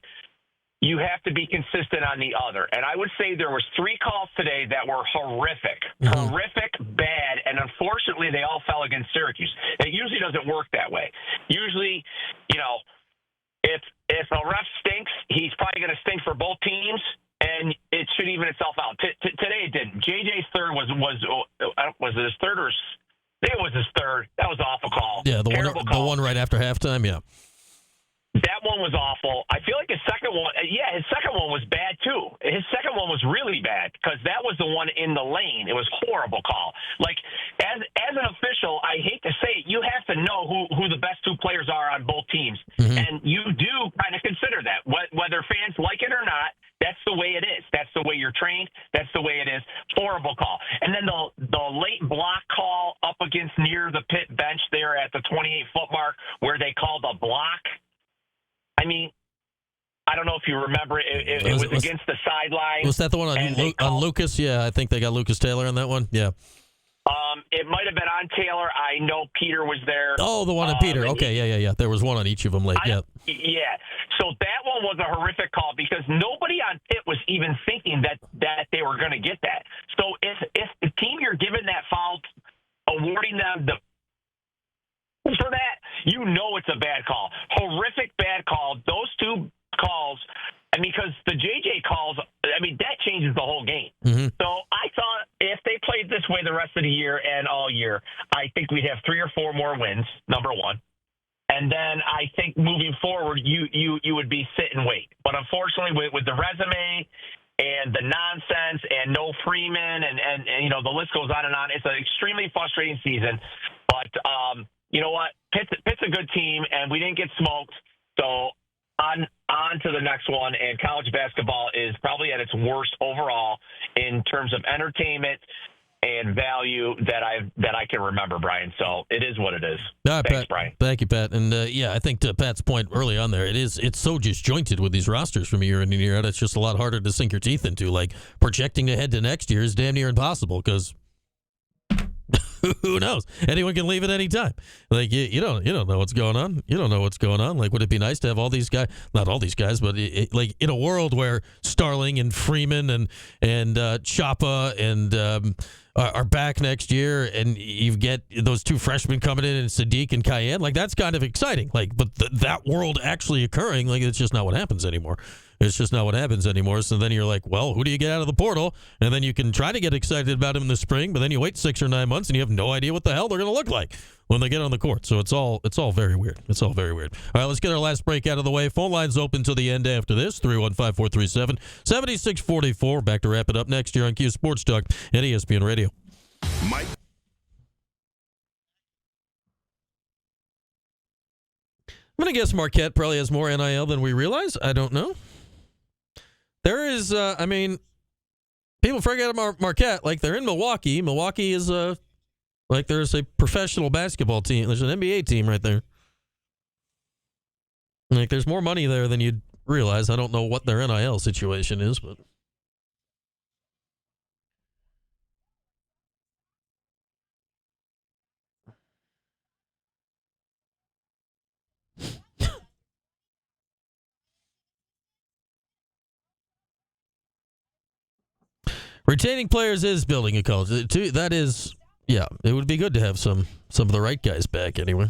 you have to be consistent on the other. And I would say there was 3 calls today that were horrific, bad, and unfortunately they all fell against Syracuse. It usually doesn't work that way. Usually, if a ref stinks, he's probably going to stink for both teams, and it should even itself out. Today it didn't. JJ's third was it his third or I think it was his third. That was an awful call. Yeah, the one right after halftime. Yeah. That one was awful. I feel like his second one was bad too. His second one was really bad because that was the one in the lane. It was a horrible call. Like, as an official, I hate to say it, you have to know who the best 2 players are on both teams. Mm-hmm. And you do kind of consider that. Whether fans like it or not, that's the way it is. That's the way you're trained. That's the way it is. Horrible call. And then the late block call up against near the pit bench there at the 28-foot mark where they called a block. I mean, I don't know if you remember it. It was against the sideline. Was that the one on Lucas? Yeah, I think they got Lucas Taylor on that one. Yeah. It might have been on Taylor. I know Peter was there. Oh, the one on Peter. Okay, yeah. There was one on each of them late. Yeah. So that one was a horrific call because nobody on pit was even thinking that they were going to get that. So if the team you're giving that foul, awarding them for that, it's a bad call. Horrific bad call. Those two calls, because the JJ calls, that changes the whole game. Mm-hmm. So I thought if they played this way the rest of the year and all year, I think we'd have 3 or 4 more wins, number one. And then I think moving forward, you would be sit and wait. But unfortunately, with the resume and the nonsense and no Freeman and the list goes on and on, it's an extremely frustrating season. But you know what? Pitt's a good team, and we didn't get smoked. So on to the next one. And college basketball is probably at its worst overall in terms of entertainment and value that I can remember, Brian. So it is what it is. Thanks, Pat, Brian. Thank you, Pat. And I think to Pat's point early on there, it's so disjointed with these rosters from year in and year out. It's just a lot harder to sink your teeth into. Like projecting ahead to next year is damn near impossible because who knows? Anyone can leave at any time. Like you don't know what's going on. You don't know what's going on. Like, would it be nice to have all these guys? Not all these guys, but like in a world where Starling and Freeman and Chapa and are back next year, and you get those 2 freshmen coming in and Sadiq and Cayenne. Like that's kind of exciting. Like, but that world actually occurring, like it's just not what happens anymore. It's just not what happens anymore. So then you're like, well, who do you get out of the portal? And then you can try to get excited about him in the spring, but then you wait 6 or 9 months and you have no idea what the hell they're going to look like when they get on the court. So it's all very weird. It's all very weird. All right, let's get our last break out of the way. Phone lines open to the end after this. 315-437-7644. Back to wrap it up next year on Cuse Sports Talk and ESPN Radio. Mike. I'm going to guess Marquette probably has more NIL than we realize. I don't know. There is, people forget about Marquette. Like, they're in Milwaukee. Milwaukee is, there's a professional basketball team. There's an NBA team right there. Like, there's more money there than you'd realize. I don't know what their NIL situation is, but... Retaining players is building a culture. That is, yeah, it would be good to have some of the right guys back anyway.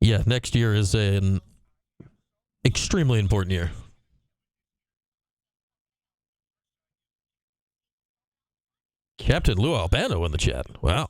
Yeah, next year is an extremely important year. Captain Lou Albano in the chat. Wow.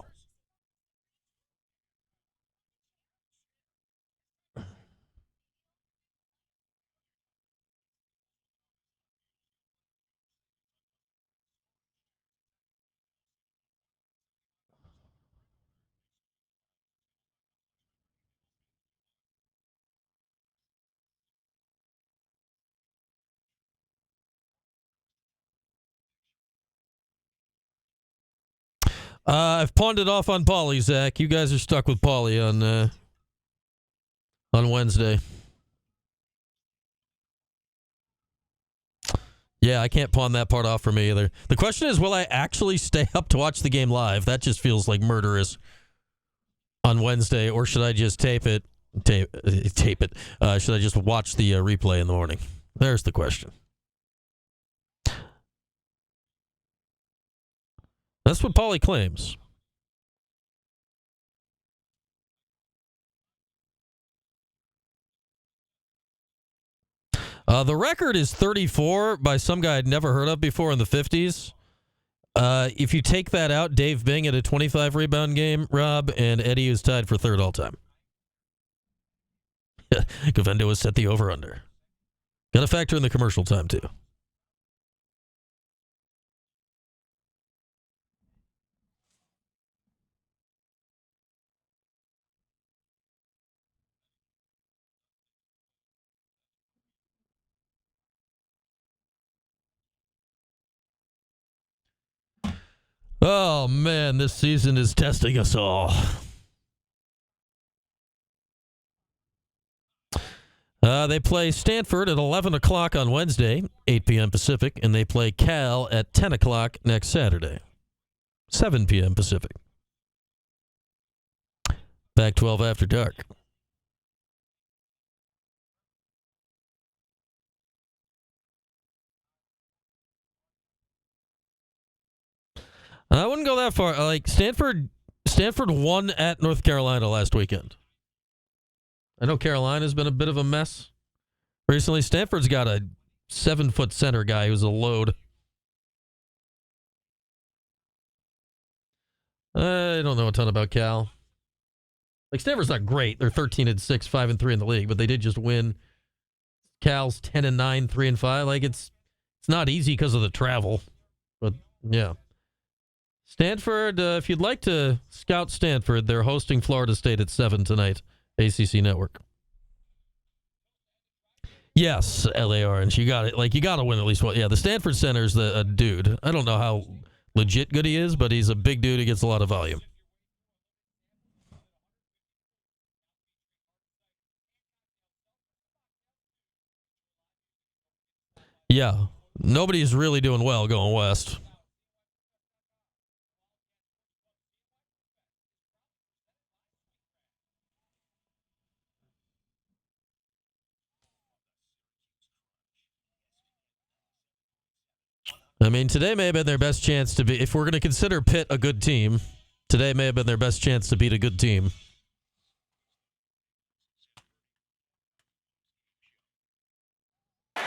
I've pawned it off on Paulie, Zach. You guys are stuck with Paulie on Wednesday. Yeah, I can't pawn that part off for me either. The question is, will I actually stay up to watch the game live? That just feels like murderous on Wednesday, or should I just tape it? Tape it. Should I just watch the replay in the morning? There's the question. That's what Paulie claims. The record is 34 by some guy I'd never heard of before in the 50s. If you take that out, Dave Bing had a 25 rebound game, Rob, and Eddie is tied for third all time. Govendo has set the over-under. Got to factor in the commercial time, too. Oh, man, this season is testing us all. They play Stanford at 11 o'clock on Wednesday, 8 p.m. Pacific, and they play Cal at 10 o'clock next Saturday, 7 p.m. Pacific. Pac-12 After Dark. I wouldn't go that far. Like Stanford won at North Carolina last weekend. I know Carolina's been a bit of a mess recently. Stanford's got a 7-foot center guy who's a load. I don't know a ton about Cal. Like Stanford's not great. They're 13-6, 5-3 in the league, but they did just win. Cal's 10-9, 3-5. Like it's not easy because of the travel, but yeah. Stanford, if you'd like to scout Stanford, they're hosting Florida State at 7 tonight, ACC Network. Yes, LA Orange. You got it. Like, you got to win at least one. Yeah, the Stanford center's a dude. I don't know how legit good he is, but he's a big dude who gets a lot of volume. Yeah, nobody's really doing well going west. I mean, today may have been their best chance to be, if we're going to consider Pitt a good team, today may have been their best chance to beat a good team. All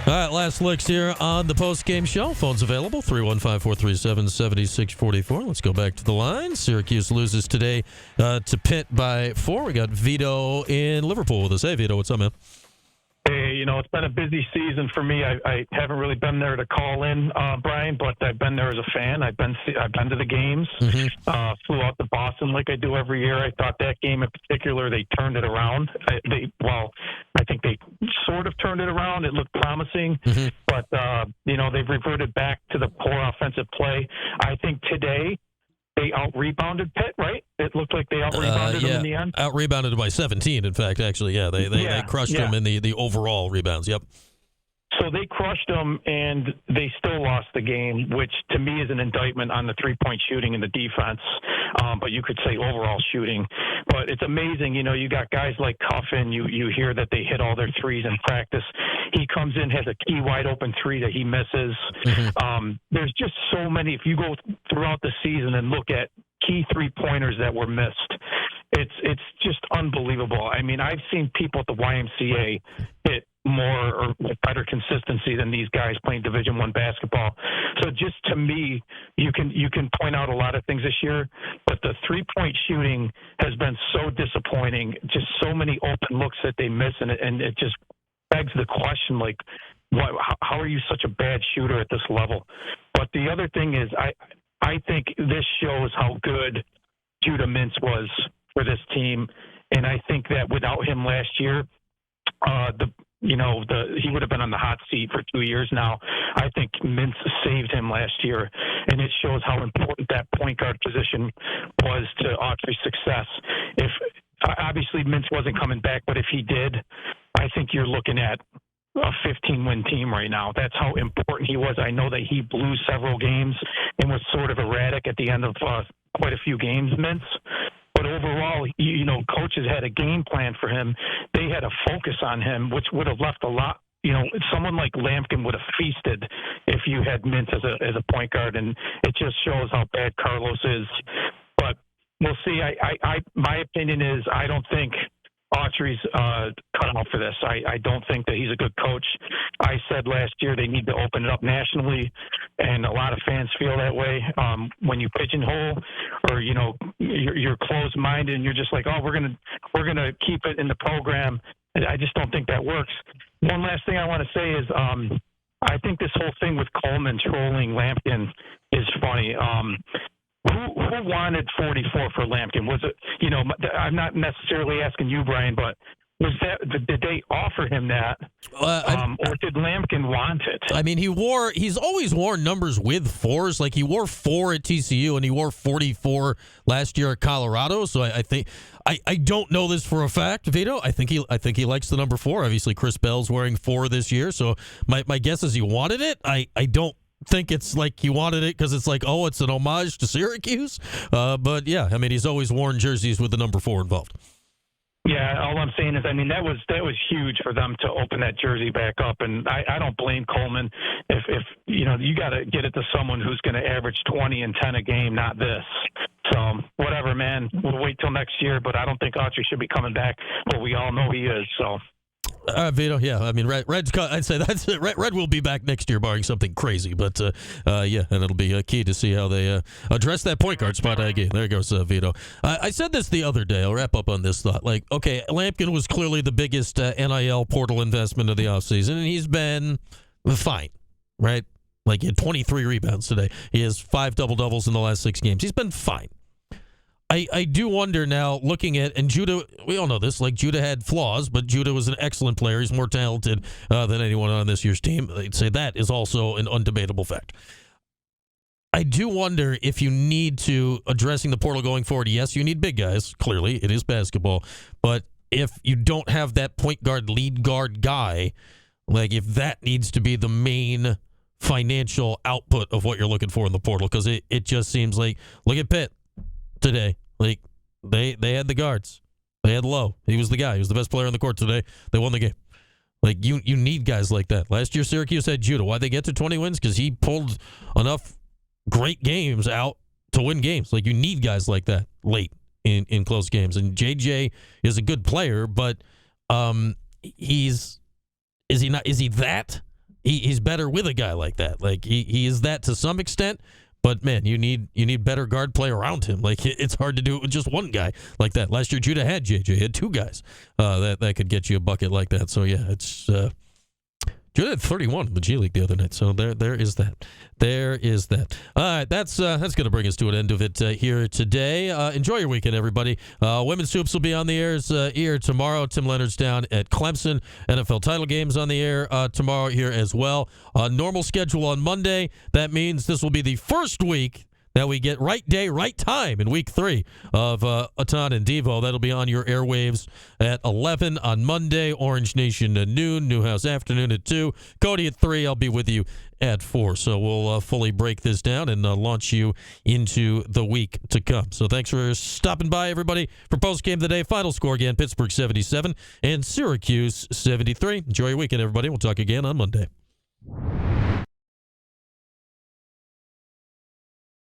right, last licks here on the post-game show. Phones available, 315-437-7644. Let's go back to the line. Syracuse loses today to Pitt by 4. We got Vito in Liverpool with us. Hey, Vito, what's up, man? Hey, it's been a busy season for me. I haven't really been there to call in, Brian, but I've been there as a fan. I've been to the games. Flew out to Boston like I do every year. I thought that game in particular, they turned it around. I think they sort of turned it around. It looked promising, but they've reverted back to the poor offensive play. I think today they out-rebounded Pitt, right? It looked like they out-rebounded them in the end. Out-rebounded by 17, in fact, actually. Yeah, they crushed them in the overall rebounds. Yep. So they crushed them, and they still lost the game, which to me is an indictment on the three-point shooting and the defense, but you could say overall shooting. But it's amazing, you got guys like Cuffin, you hear that they hit all their threes in practice. He comes in, has a key wide-open three that he misses. There's just so many. If you go throughout the season and look at key three-pointers that were missed, it's just unbelievable. I mean, I've seen people at the YMCA hit more or better consistency than these guys playing Division I basketball. So just to me, you can point out a lot of things this year, but the three-point shooting has been so disappointing. Just so many open looks that they miss, and it just begs the question, like, how are you such a bad shooter at this level? But the other thing is, I think this shows how good Judah Mintz was for this team, and I think that without him last year, he would have been on the hot seat for 2 years now. I think Mintz saved him last year, and it shows how important that point guard position was to Autry's success. If obviously Mintz wasn't coming back, but if he did, I think you're looking at a 15-win team right now. That's how important he was. I know that he blew several games and was sort of erratic at the end of quite a few games, Mintz. But overall, coaches had a game plan for him. They had a focus on him, which would have left a lot. Someone like Lampkin would have feasted if you had Mintz as a point guard, and it just shows how bad Carlos is. But we'll see. My opinion is I don't think Autry's cut out for this. I don't think that he's a good coach. I said last year they need to open it up nationally, and a lot of fans feel that way. When you pigeonhole or you're closed-minded and you're just like, oh, we're gonna keep it in the program. I just don't think that works. One last thing I want to say is I think this whole thing with Coleman trolling Lampkin is funny. Who wanted 44 for Lampkin? Was it, I'm not necessarily asking you, Brian, but did they offer him that, or did Lampkin want it? I mean, he's always worn numbers with fours. Like he wore 4 at TCU and he wore 44 last year at Colorado. So I think I don't know this for a fact, Vito. I think he likes the number 4. Obviously, Chris Bell's wearing 4 this year, so my guess is he wanted it. I don't think it's like he wanted it because it's like, oh, it's an homage to Syracuse. But yeah, I mean, he's always worn jerseys with the number 4 involved. Yeah, all I'm saying is, I mean, that was huge for them to open that jersey back up, and I don't blame Coleman. If you know, you got to get it to someone who's going to average 20 and 10 a game, not this. So whatever, man. We'll wait till next year, but I don't think Autry should be coming back. But we all know he is. So. Vito, yeah, I mean, Red's. I'd say that's it. Red will be back next year, barring something crazy. But yeah, and it'll be key to see how they address that point guard spot again. There goes Vito. I said this the other day. I'll wrap up on this thought. Like, okay, Lampkin was clearly the biggest NIL portal investment of the offseason, and he's been fine, right? Like, he had 23 rebounds today. He has 5 double-doubles in the last 6 games. He's been fine. I do wonder now, looking at, and Judah, we all know this, like Judah had flaws, but Judah was an excellent player. He's more talented than anyone on this year's team. They'd say that is also an undebatable fact. I do wonder if you need to, addressing the portal going forward, yes, you need big guys, clearly, it is basketball, but if you don't have that point guard, lead guard guy, like if that needs to be the main financial output of what you're looking for in the portal, because it just seems like, look at Pitt today. Like, they had the guards. They had Lowe. He was the guy. He was the best player on the court today. They won the game. Like, you need guys like that. Last year, Syracuse had Judah. Why'd they get to 20 wins? Because he pulled enough great games out to win games. Like, you need guys like that late in close games. And JJ is a good player, but he's better with a guy like that. Like, he is that to some extent. But, man, you need better guard play around him. Like, it's hard to do it with just one guy like that. Last year, Judah had JJ. He had 2 guys that could get you a bucket like that. So, yeah, it's Judah had 31 in the G League the other night. So there is that. There is that. All right, that's going to bring us to an end of it here today. Enjoy your weekend, everybody. Women's Hoops will be on the air tomorrow. Tim Leonard's down at Clemson. NFL title games on the air tomorrow here as well. Normal schedule on Monday. That means this will be the first week that we get right day, right time in week 3 of Atan and Devo. That'll be on your airwaves at 11 on Monday, Orange Nation at noon, Newhouse afternoon at 2, Cody at 3. I'll be with you at 4. So we'll fully break this down and launch you into the week to come. So thanks for stopping by, everybody, for Postgame Today. Final score again, Pittsburgh 77 and Syracuse 73. Enjoy your weekend, everybody. We'll talk again on Monday.